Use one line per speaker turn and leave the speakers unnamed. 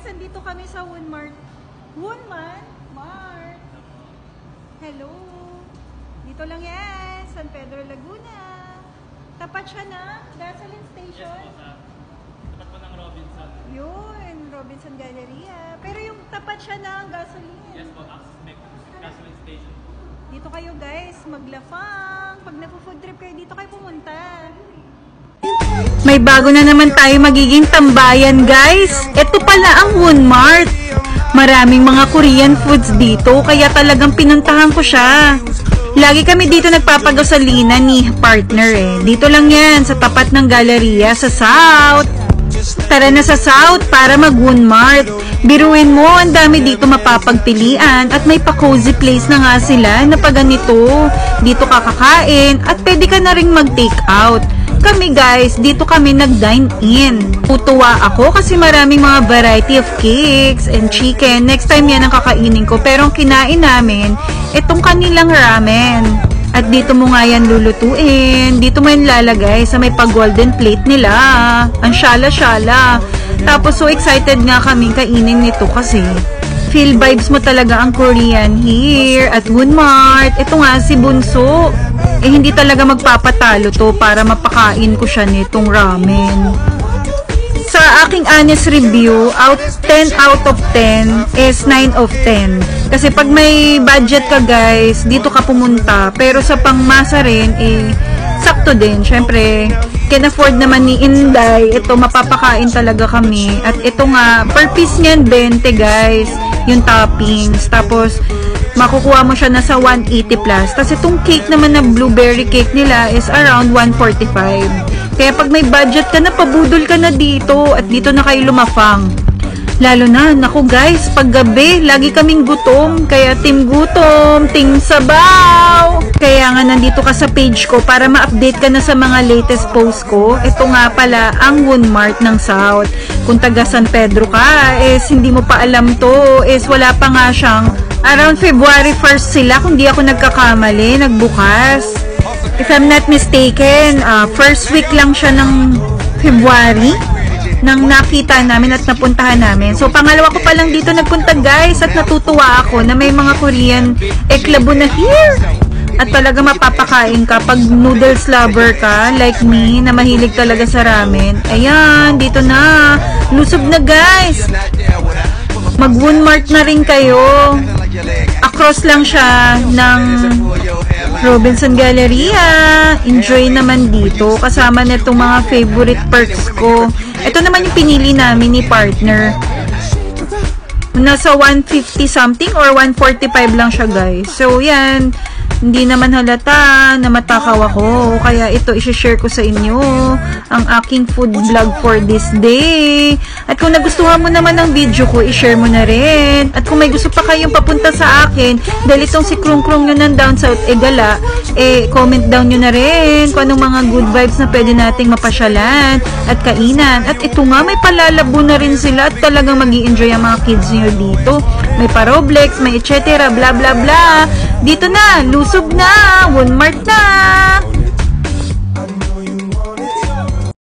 andito kami sa Wunmart. Mart. Hello. Dito lang yan, San Pedro, Laguna. Tapat siya ng gasoline station.
Yes po, tapat po ng Robinson.
Yun, Robinson Galleria. Pero yung tapat siya ng gasoline.
Yes po, Access Mec gasoline station.
Dito kayo guys, maglafang. Pag nagpo-food trip kayo, dito kayo pumunta. May bago na naman tayo magiging tambayan guys. Ito pala ang Wunmart. Maraming mga Korean foods dito, kaya talagang pinuntahan ko siya. Lagi kami dito nagpapagasolina ni partner eh. Dito lang yan, sa tapat ng Galleria sa South. Tara na sa South para mag-Wunmart. Biruin mo, ang dami dito mapapagpilian at may pa-cozy place na nga sila na paganito. Dito kakakain at pwede ka na ring mag-take out. Kami guys, dito kami nag-dine in. Tutuwa ako kasi maraming mga variety of cakes and chicken. Next time yan ang kakainin ko. Pero ang kinain namin, itong kanilang ramen. At dito mo nga yan lulutuin. Dito mo yan lalagay sa may pag-golden plate nila. Ang syala-syala. Tapos so excited nga kaming kainin nito kasi feel vibes mo talaga ang Korean here at Wunmart. Ito nga si Bunso. Eh hindi talaga magpapatalo to para mapakain ko siya nitong ramen. Sa aking honest review, 10 out of 10 is 9 of 10. Kasi pag may budget ka guys, dito ka pumunta. Pero sa pangmasa rin, eh, sakto din. Syempre, can afford naman ni Inday. Ito, mapapakain talaga kami. At ito nga, per piece niyan, 20 guys. Yung toppings. Tapos, makukuha mo siya na sa 180 plus. Tapos itong cake naman na blueberry cake nila is around 145. Kaya pag may budget ka na, pabudol ka na dito. At dito na kayo lumafang. Lalo na, naku guys, pag gabi, lagi kaming gutom. Kaya team gutom, team sabaw. Kaya nga nandito ka sa page ko para ma-update ka na sa mga latest post ko. Ito nga pala ang Wunmart ng South. Kung taga San Pedro ka, hindi mo pa alam to, wala pa nga siyang around February 1st sila, kung di ako nagkakamali, nagbukas. If I'm not mistaken, first week lang siya ng February nang nakita namin at napuntahan namin. So, pangalawa ko pa lang dito nagpunta guys at natutuwa ako na may mga Korean eklabo na here. At talaga mapapakain ka pag noodles lover ka, like me, na mahilig talaga sa ramen. Ayan, dito na. Lusob na guys. Mag-Wunmart na rin kayo. Across lang siya ng Robinson Galleria. Enjoy naman dito. Kasama na itong mga favorite perks ko. Ito naman yung pinili namin ni partner. Nasa 150 something or 145 lang siya guys. So yan. Hindi naman halata na matakaw ako. Kaya ito, isi-share ko sa inyo ang aking food vlog for this day. At kung nagustuhan mo naman ang video ko, i-share mo na rin. At kung may gusto pa kayong papunta sa akin, dahil itong si Krung Krung nyo ng Down South gala, comment down nyo na rin kung anong mga good vibes na pwede nating mapasyalan at kainan. At ito nga, may palalabo na rin sila at talagang mag-i-enjoy ang mga kids nyo dito. May Paroblex, may etc. bla bla bla. Dito na, lusob na, Wunmart na!